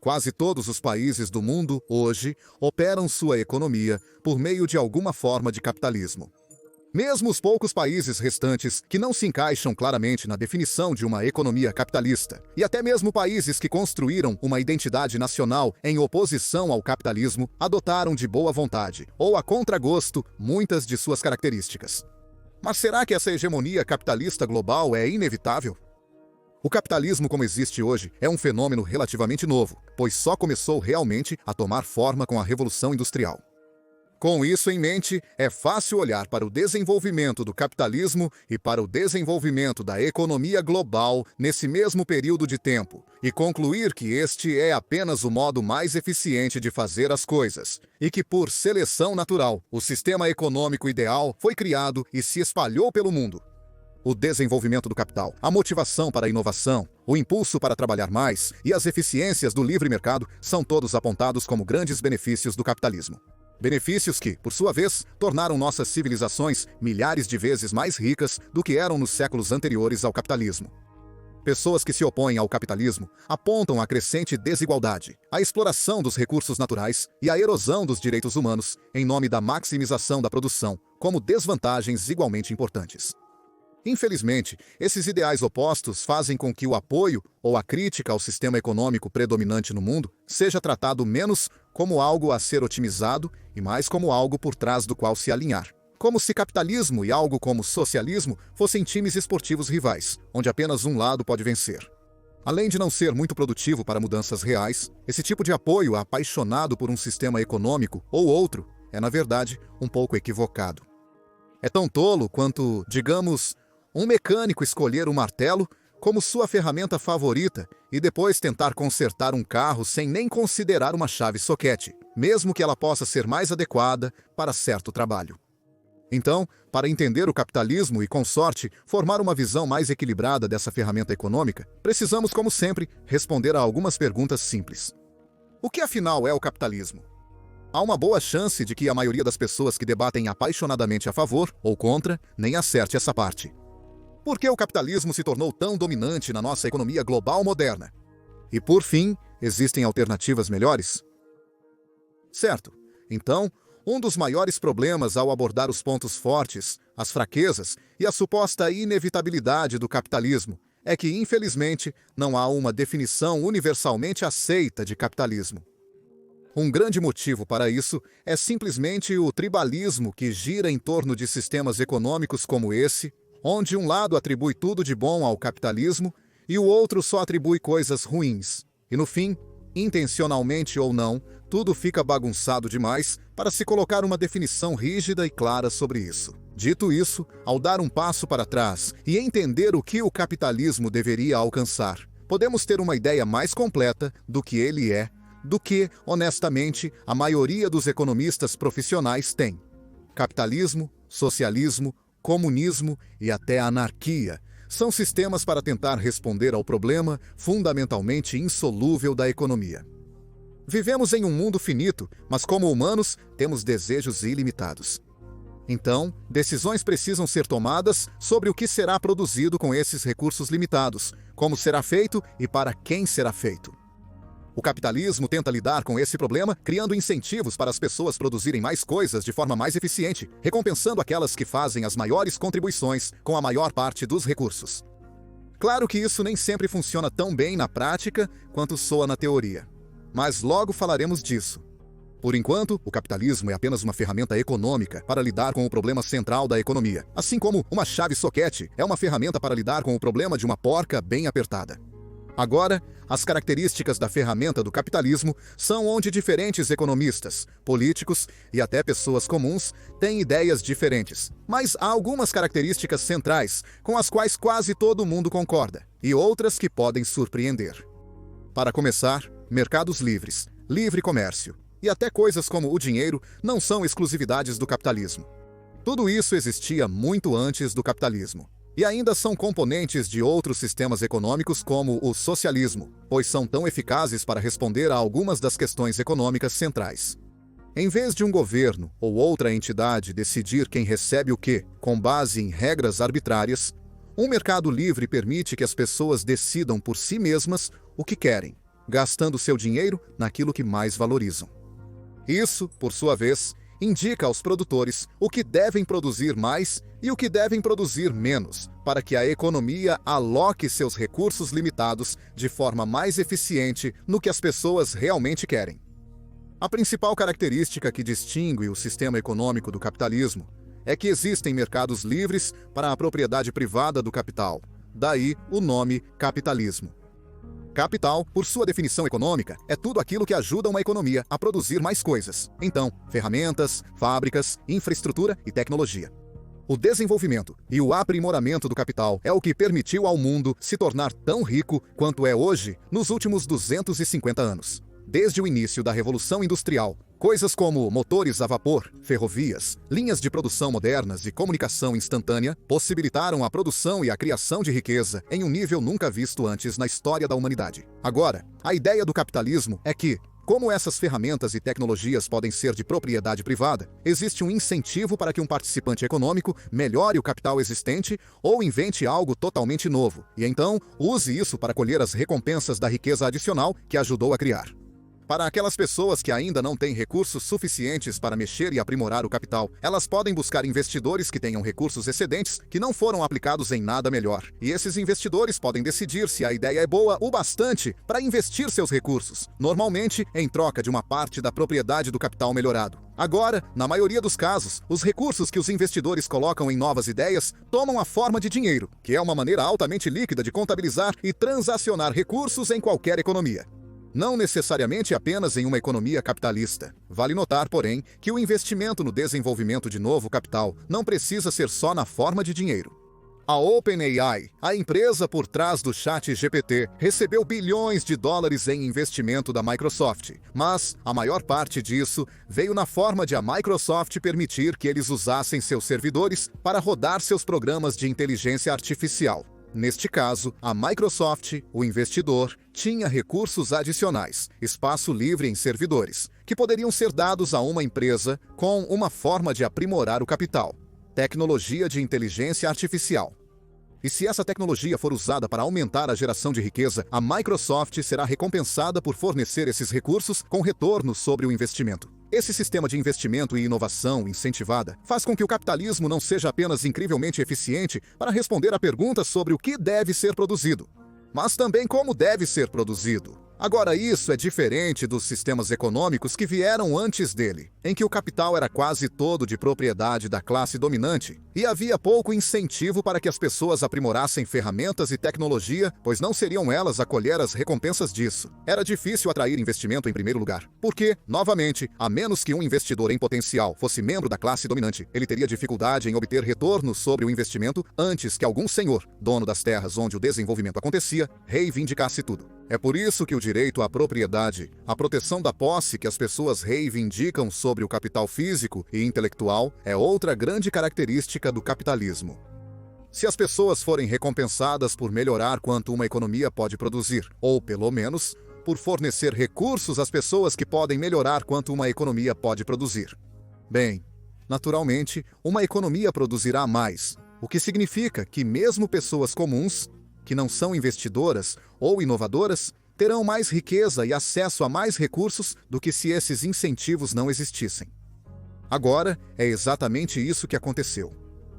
Quase todos os países do mundo, hoje, operam sua economia por meio de alguma forma de capitalismo. Mesmo os poucos países restantes que não se encaixam claramente na definição de uma economia capitalista, e até mesmo países que construíram uma identidade nacional em oposição ao capitalismo, adotaram de boa vontade, ou a contragosto, muitas de suas características. Mas será que essa hegemonia capitalista global é inevitável? O capitalismo como existe hoje é um fenômeno relativamente novo, pois só começou realmente a tomar forma com a Revolução Industrial. Com isso em mente, é fácil olhar para o desenvolvimento do capitalismo e para o desenvolvimento da economia global nesse mesmo período de tempo e concluir que este é apenas o modo mais eficiente de fazer as coisas e que, por seleção natural, o sistema econômico ideal foi criado e se espalhou pelo mundo. O desenvolvimento do capital, a motivação para a inovação, o impulso para trabalhar mais e as eficiências do livre mercado são todos apontados como grandes benefícios do capitalismo. Benefícios que, por sua vez, tornaram nossas civilizações milhares de vezes mais ricas do que eram nos séculos anteriores ao capitalismo. Pessoas que se opõem ao capitalismo apontam a crescente desigualdade, a exploração dos recursos naturais e a erosão dos direitos humanos em nome da maximização da produção, como desvantagens igualmente importantes. Infelizmente, esses ideais opostos fazem com que o apoio ou a crítica ao sistema econômico predominante no mundo seja tratado menos como algo a ser otimizado e mais como algo por trás do qual se alinhar. Como se capitalismo e algo como socialismo fossem times esportivos rivais, onde apenas um lado pode vencer. Além de não ser muito produtivo para mudanças reais, esse tipo de apoio apaixonado por um sistema econômico ou outro é, na verdade, um pouco equivocado. É tão tolo quanto, digamos, um mecânico escolher o martelo como sua ferramenta favorita e depois tentar consertar um carro sem nem considerar uma chave soquete, mesmo que ela possa ser mais adequada para certo trabalho. Então, para entender o capitalismo e, com sorte, formar uma visão mais equilibrada dessa ferramenta econômica, precisamos, como sempre, responder a algumas perguntas simples. O que afinal é o capitalismo? Há uma boa chance de que a maioria das pessoas que debatem apaixonadamente a favor ou contra nem acerte essa parte. Por que o capitalismo se tornou tão dominante na nossa economia global moderna? E, por fim, existem alternativas melhores? Certo. Então, um dos maiores problemas ao abordar os pontos fortes, as fraquezas e a suposta inevitabilidade do capitalismo é que, infelizmente, não há uma definição universalmente aceita de capitalismo. Um grande motivo para isso é simplesmente o tribalismo que gira em torno de sistemas econômicos como esse, onde um lado atribui tudo de bom ao capitalismo e o outro só atribui coisas ruins. E no fim, intencionalmente ou não, tudo fica bagunçado demais para se colocar uma definição rígida e clara sobre isso. Dito isso, ao dar um passo para trás e entender o que o capitalismo deveria alcançar, podemos ter uma ideia mais completa do que ele é, do que, honestamente, a maioria dos economistas profissionais tem. Capitalismo, socialismo, comunismo e até anarquia são sistemas para tentar responder ao problema fundamentalmente insolúvel da economia. Vivemos em um mundo finito, mas como humanos temos desejos ilimitados. Então, decisões precisam ser tomadas sobre o que será produzido com esses recursos limitados, como será feito e para quem será feito. O capitalismo tenta lidar com esse problema criando incentivos para as pessoas produzirem mais coisas de forma mais eficiente, recompensando aquelas que fazem as maiores contribuições com a maior parte dos recursos. Claro que isso nem sempre funciona tão bem na prática quanto soa na teoria, mas logo falaremos disso. Por enquanto, o capitalismo é apenas uma ferramenta econômica para lidar com o problema central da economia, assim como uma chave soquete é uma ferramenta para lidar com o problema de uma porca bem apertada. Agora, as características da ferramenta do capitalismo são onde diferentes economistas, políticos e até pessoas comuns têm ideias diferentes. Mas há algumas características centrais com as quais quase todo mundo concorda, e outras que podem surpreender. Para começar, mercados livres, livre comércio, e até coisas como o dinheiro não são exclusividades do capitalismo. Tudo isso existia muito antes do capitalismo. E ainda são componentes de outros sistemas econômicos como o socialismo, pois são tão eficazes para responder a algumas das questões econômicas centrais. Em vez de um governo ou outra entidade decidir quem recebe o quê, com base em regras arbitrárias, um mercado livre permite que as pessoas decidam por si mesmas o que querem. gastando seu dinheiro naquilo que mais valorizam. Isso, por sua vez, indica aos produtores o que devem produzir mais e o que devem produzir menos, para que a economia aloque seus recursos limitados de forma mais eficiente no que as pessoas realmente querem. A principal característica que distingue o sistema econômico do capitalismo é que existem mercados livres para a propriedade privada do capital, daí o nome capitalismo. Capital, por sua definição econômica, é tudo aquilo que ajuda uma economia a produzir mais coisas. Então, ferramentas, fábricas, infraestrutura e tecnologia. O desenvolvimento e o aprimoramento do capital é o que permitiu ao mundo se tornar tão rico quanto é hoje nos últimos 250 anos. Desde o início da Revolução Industrial, coisas como motores a vapor, ferrovias, linhas de produção modernas e comunicação instantânea possibilitaram a produção e a criação de riqueza em um nível nunca visto antes na história da humanidade. Agora, a ideia do capitalismo é que, como essas ferramentas e tecnologias podem ser de propriedade privada, existe um incentivo para que um participante econômico melhore o capital existente ou invente algo totalmente novo, e então use isso para colher as recompensas da riqueza adicional que ajudou a criar. Para aquelas pessoas que ainda não têm recursos suficientes para mexer e aprimorar o capital, elas podem buscar investidores que tenham recursos excedentes que não foram aplicados em nada melhor. E esses investidores podem decidir se a ideia é boa o bastante para investir seus recursos, normalmente em troca de uma parte da propriedade do capital melhorado. Agora, na maioria dos casos, os recursos que os investidores colocam em novas ideias tomam a forma de dinheiro, que é uma maneira altamente líquida de contabilizar e transacionar recursos em qualquer economia. Não necessariamente apenas em uma economia capitalista. Vale notar, porém, que o investimento no desenvolvimento de novo capital não precisa ser só na forma de dinheiro. A OpenAI, a empresa por trás do ChatGPT, recebeu bilhões de dólares em investimento da Microsoft, mas a maior parte disso veio na forma de a Microsoft permitir que eles usassem seus servidores para rodar seus programas de inteligência artificial. Neste caso, a Microsoft, o investidor, tinha recursos adicionais, espaço livre em servidores, que poderiam ser dados a uma empresa com uma forma de aprimorar o capital: tecnologia de inteligência artificial. E se essa tecnologia for usada para aumentar a geração de riqueza, a Microsoft será recompensada por fornecer esses recursos com retorno sobre o investimento. Esse sistema de investimento e inovação incentivada faz com que o capitalismo não seja apenas incrivelmente eficiente para responder a perguntas sobre o que deve ser produzido, mas também como deve ser produzido. Agora, isso é diferente dos sistemas econômicos que vieram antes dele, em que o capital era quase todo de propriedade da classe dominante e havia pouco incentivo para que as pessoas aprimorassem ferramentas e tecnologia, pois não seriam elas a colher as recompensas disso. Era difícil atrair investimento em primeiro lugar, porque, novamente, a menos que um investidor em potencial fosse membro da classe dominante, ele teria dificuldade em obter retorno sobre o investimento antes que algum senhor, dono das terras onde o desenvolvimento acontecia, reivindicasse tudo. É por isso que o direito à propriedade, a proteção da posse que as pessoas reivindicam sobre o capital físico e intelectual, é outra grande característica do capitalismo. Se as pessoas forem recompensadas por melhorar quanto uma economia pode produzir, ou, pelo menos, por fornecer recursos às pessoas que podem melhorar quanto uma economia pode produzir, bem, naturalmente, uma economia produzirá mais, o que significa que mesmo pessoas comuns, que não são investidoras ou inovadoras, terão mais riqueza e acesso a mais recursos do que se esses incentivos não existissem. Agora, é exatamente isso que aconteceu.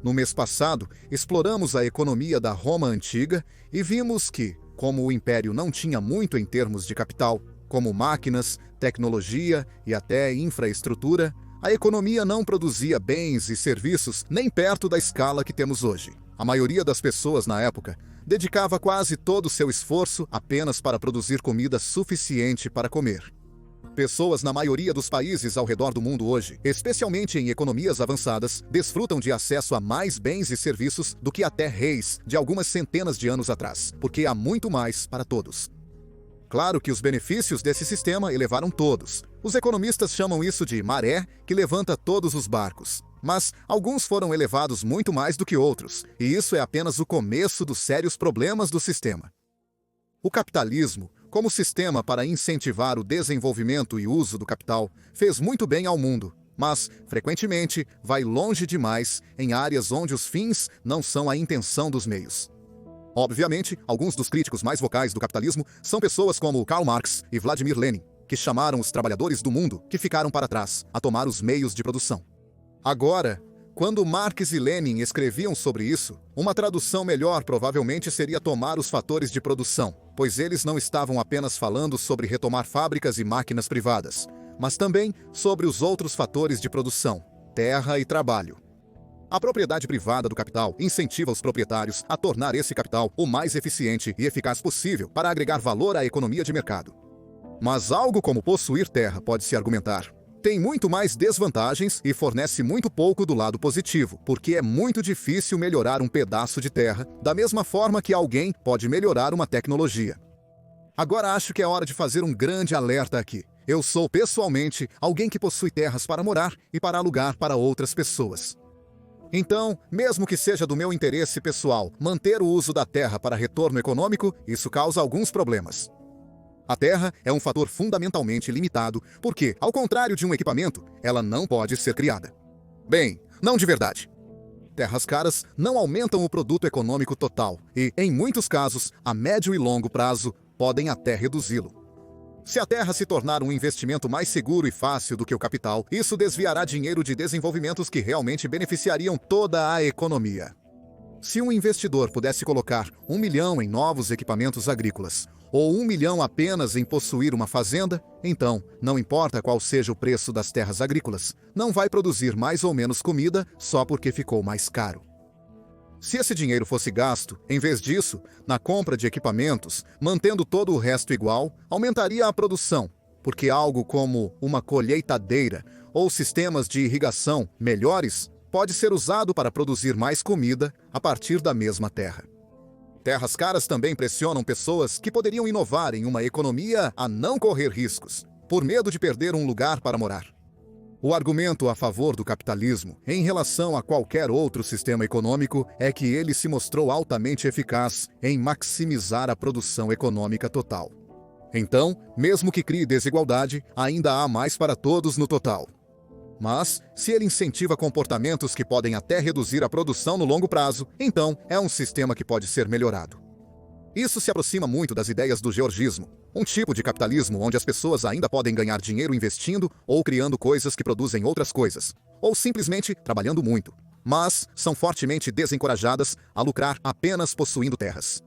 No mês passado, exploramos a economia da Roma Antiga e vimos que, como o Império não tinha muito em termos de capital, como máquinas, tecnologia e até infraestrutura, a economia não produzia bens e serviços nem perto da escala que temos hoje. A maioria das pessoas na época dedicava quase todo o seu esforço apenas para produzir comida suficiente para comer. Pessoas na maioria dos países ao redor do mundo hoje, especialmente em economias avançadas, desfrutam de acesso a mais bens e serviços do que até reis de algumas centenas de anos atrás, porque há muito mais para todos. Claro que os benefícios desse sistema elevaram todos. Os economistas chamam isso de maré que levanta todos os barcos. Mas alguns foram elevados muito mais do que outros, e isso é apenas o começo dos sérios problemas do sistema. O capitalismo, como sistema para incentivar o desenvolvimento e uso do capital, fez muito bem ao mundo, mas, frequentemente, vai longe demais em áreas onde os fins não são a intenção dos meios. Obviamente, alguns dos críticos mais vocais do capitalismo são pessoas como Karl Marx e Vladimir Lenin, que chamaram os trabalhadores do mundo que ficaram para trás a tomar os meios de produção. Agora, quando Marx e Lenin escreviam sobre isso, uma tradução melhor provavelmente seria tomar os fatores de produção, pois eles não estavam apenas falando sobre retomar fábricas e máquinas privadas, mas também sobre os outros fatores de produção, terra e trabalho. A propriedade privada do capital incentiva os proprietários a tornar esse capital o mais eficiente e eficaz possível para agregar valor à economia de mercado. Mas algo como possuir terra, pode-se argumentar, tem muito mais desvantagens e fornece muito pouco do lado positivo, porque é muito difícil melhorar um pedaço de terra, da mesma forma que alguém pode melhorar uma tecnologia. Agora acho que é hora de fazer um grande alerta aqui. Eu sou, pessoalmente, alguém que possui terras para morar e para alugar para outras pessoas. Então, mesmo que seja do meu interesse pessoal manter o uso da terra para retorno econômico, isso causa alguns problemas. A terra é um fator fundamentalmente limitado, porque, ao contrário de um equipamento, ela não pode ser criada. Bem, não de verdade. Terras caras não aumentam o produto econômico total e, em muitos casos, a médio e longo prazo, podem até reduzi-lo. Se a terra se tornar um investimento mais seguro e fácil do que o capital, isso desviará dinheiro de desenvolvimentos que realmente beneficiariam toda a economia. Se um investidor pudesse colocar 1 milhão em novos equipamentos agrícolas, ou 1 milhão apenas em possuir uma fazenda, então, não importa qual seja o preço das terras agrícolas, não vai produzir mais ou menos comida só porque ficou mais caro. Se esse dinheiro fosse gasto, em vez disso, na compra de equipamentos, mantendo todo o resto igual, aumentaria a produção, porque algo como uma colheitadeira ou sistemas de irrigação melhores pode ser usado para produzir mais comida a partir da mesma terra. Terras caras também pressionam pessoas que poderiam inovar em uma economia a não correr riscos, por medo de perder um lugar para morar. O argumento a favor do capitalismo, em relação a qualquer outro sistema econômico, é que ele se mostrou altamente eficaz em maximizar a produção econômica total. Então, mesmo que crie desigualdade, ainda há mais para todos no total. Mas, se ele incentiva comportamentos que podem até reduzir a produção no longo prazo, então é um sistema que pode ser melhorado. Isso se aproxima muito das ideias do georgismo, um tipo de capitalismo onde as pessoas ainda podem ganhar dinheiro investindo ou criando coisas que produzem outras coisas, ou simplesmente trabalhando muito, mas são fortemente desencorajadas a lucrar apenas possuindo terras.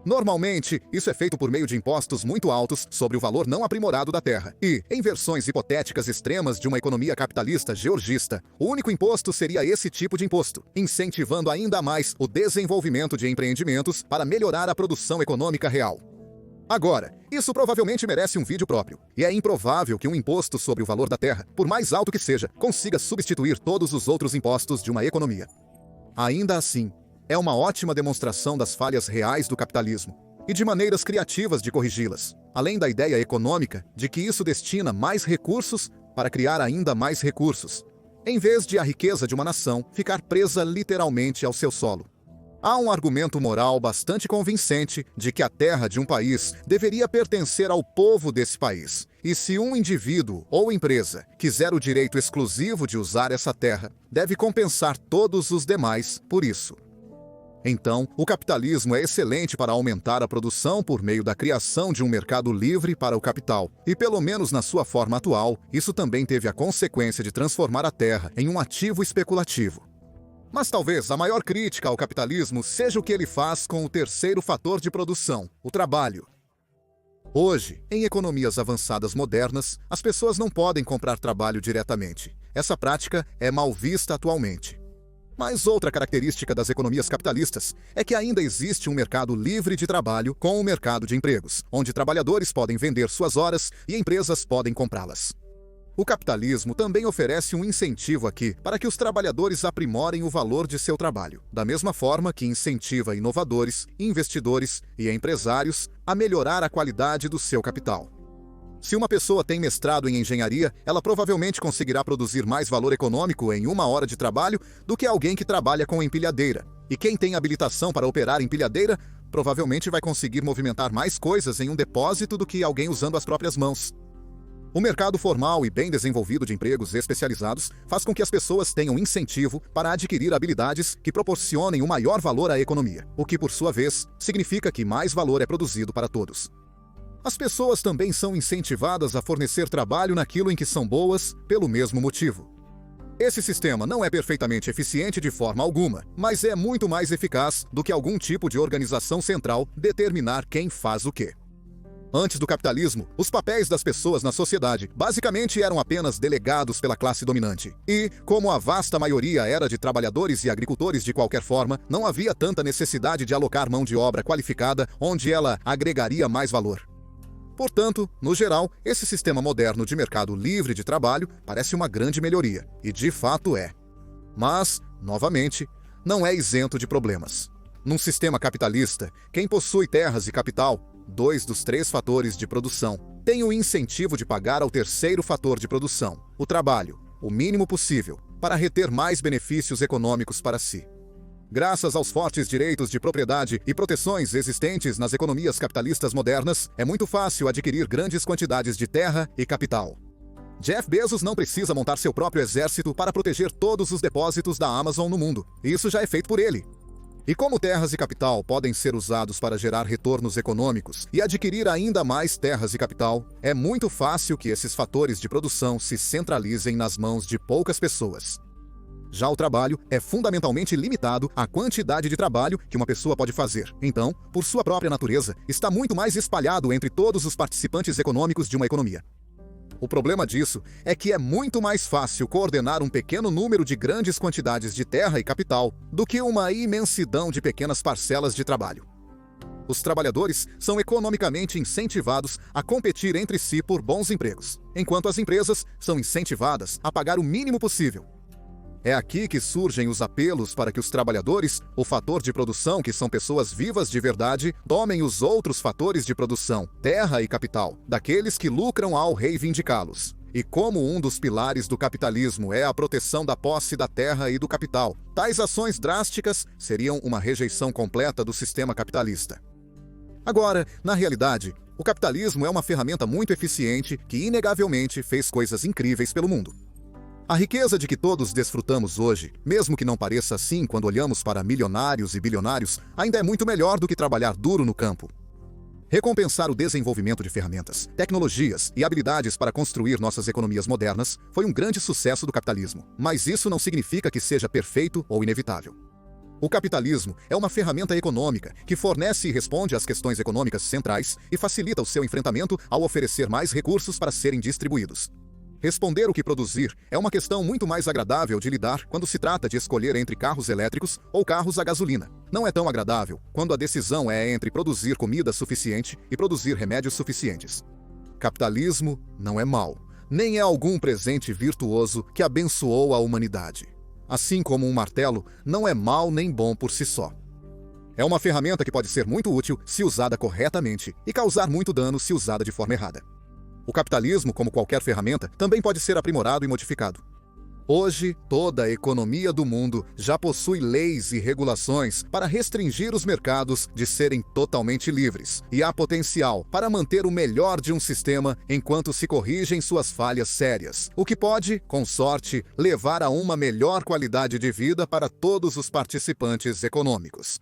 Normalmente, isso é feito por meio de impostos muito altos sobre o valor não aprimorado da terra. E, em versões hipotéticas extremas de uma economia capitalista georgista, o único imposto seria esse tipo de imposto, incentivando ainda mais o desenvolvimento de empreendimentos para melhorar a produção econômica real. Agora, isso provavelmente merece um vídeo próprio, e é improvável que um imposto sobre o valor da terra, por mais alto que seja, consiga substituir todos os outros impostos de uma economia. Ainda assim, é uma ótima demonstração das falhas reais do capitalismo e de maneiras criativas de corrigi-las, além da ideia econômica de que isso destina mais recursos para criar ainda mais recursos, em vez de a riqueza de uma nação ficar presa literalmente ao seu solo. Há um argumento moral bastante convincente de que a terra de um país deveria pertencer ao povo desse país, e se um indivíduo ou empresa quiser o direito exclusivo de usar essa terra, deve compensar todos os demais por isso. Então, o capitalismo é excelente para aumentar a produção por meio da criação de um mercado livre para o capital. E pelo menos na sua forma atual, isso também teve a consequência de transformar a terra em um ativo especulativo. Mas talvez a maior crítica ao capitalismo seja o que ele faz com o terceiro fator de produção, o trabalho. Hoje, em economias avançadas modernas, as pessoas não podem comprar trabalho diretamente. Essa prática é mal vista atualmente. Mas outra característica das economias capitalistas é que ainda existe um mercado livre de trabalho com o mercado de empregos, onde trabalhadores podem vender suas horas e empresas podem comprá-las. O capitalismo também oferece um incentivo aqui para que os trabalhadores aprimorem o valor de seu trabalho, da mesma forma que incentiva inovadores, investidores e empresários a melhorar a qualidade do seu capital. Se uma pessoa tem mestrado em engenharia, ela provavelmente conseguirá produzir mais valor econômico em 1 hora de trabalho do que alguém que trabalha com empilhadeira. E quem tem habilitação para operar empilhadeira, provavelmente vai conseguir movimentar mais coisas em um depósito do que alguém usando as próprias mãos. O mercado formal e bem desenvolvido de empregos especializados faz com que as pessoas tenham incentivo para adquirir habilidades que proporcionem o maior valor à economia, o que, por sua vez, significa que mais valor é produzido para todos. As pessoas também são incentivadas a fornecer trabalho naquilo em que são boas, pelo mesmo motivo. Esse sistema não é perfeitamente eficiente de forma alguma, mas é muito mais eficaz do que algum tipo de organização central determinar quem faz o quê. Antes do capitalismo, os papéis das pessoas na sociedade basicamente eram apenas delegados pela classe dominante. E, como a vasta maioria era de trabalhadores e agricultores de qualquer forma, não havia tanta necessidade de alocar mão de obra qualificada onde ela agregaria mais valor. Portanto, no geral, esse sistema moderno de mercado livre de trabalho parece uma grande melhoria, e de fato é. Mas, novamente, não é isento de problemas. Num sistema capitalista, quem possui terras e capital, 2 dos 3 fatores de produção, tem o incentivo de pagar ao terceiro fator de produção, o trabalho, o mínimo possível, para reter mais benefícios econômicos para si. Graças aos fortes direitos de propriedade e proteções existentes nas economias capitalistas modernas, é muito fácil adquirir grandes quantidades de terra e capital. Jeff Bezos não precisa montar seu próprio exército para proteger todos os depósitos da Amazon no mundo. Isso já é feito por ele. E como terras e capital podem ser usados para gerar retornos econômicos e adquirir ainda mais terras e capital, é muito fácil que esses fatores de produção se centralizem nas mãos de poucas pessoas. Já o trabalho é fundamentalmente limitado à quantidade de trabalho que uma pessoa pode fazer. Então, por sua própria natureza, está muito mais espalhado entre todos os participantes econômicos de uma economia. O problema disso é que é muito mais fácil coordenar um pequeno número de grandes quantidades de terra e capital do que uma imensidão de pequenas parcelas de trabalho. Os trabalhadores são economicamente incentivados a competir entre si por bons empregos, enquanto as empresas são incentivadas a pagar o mínimo possível. É aqui que surgem os apelos para que os trabalhadores, o fator de produção, que são pessoas vivas de verdade, tomem os outros fatores de produção, terra e capital, daqueles que lucram ao reivindicá-los. E como um dos pilares do capitalismo é a proteção da posse da terra e do capital, tais ações drásticas seriam uma rejeição completa do sistema capitalista. Agora, na realidade, o capitalismo é uma ferramenta muito eficiente que inegavelmente fez coisas incríveis pelo mundo. A riqueza de que todos desfrutamos hoje, mesmo que não pareça assim quando olhamos para milionários e bilionários, ainda é muito melhor do que trabalhar duro no campo. Recompensar o desenvolvimento de ferramentas, tecnologias e habilidades para construir nossas economias modernas foi um grande sucesso do capitalismo, mas isso não significa que seja perfeito ou inevitável. O capitalismo é uma ferramenta econômica que fornece e responde às questões econômicas centrais e facilita o seu enfrentamento ao oferecer mais recursos para serem distribuídos. Responder o que produzir é uma questão muito mais agradável de lidar quando se trata de escolher entre carros elétricos ou carros a gasolina. Não é tão agradável quando a decisão é entre produzir comida suficiente e produzir remédios suficientes. Capitalismo não é mau, nem é algum presente virtuoso que abençoou a humanidade. Assim como um martelo, não é mau nem bom por si só. É uma ferramenta que pode ser muito útil se usada corretamente e causar muito dano se usada de forma errada. O capitalismo, como qualquer ferramenta, também pode ser aprimorado e modificado. Hoje, toda a economia do mundo já possui leis e regulações para restringir os mercados de serem totalmente livres, e há potencial para manter o melhor de um sistema enquanto se corrigem suas falhas sérias, o que pode, com sorte, levar a uma melhor qualidade de vida para todos os participantes econômicos.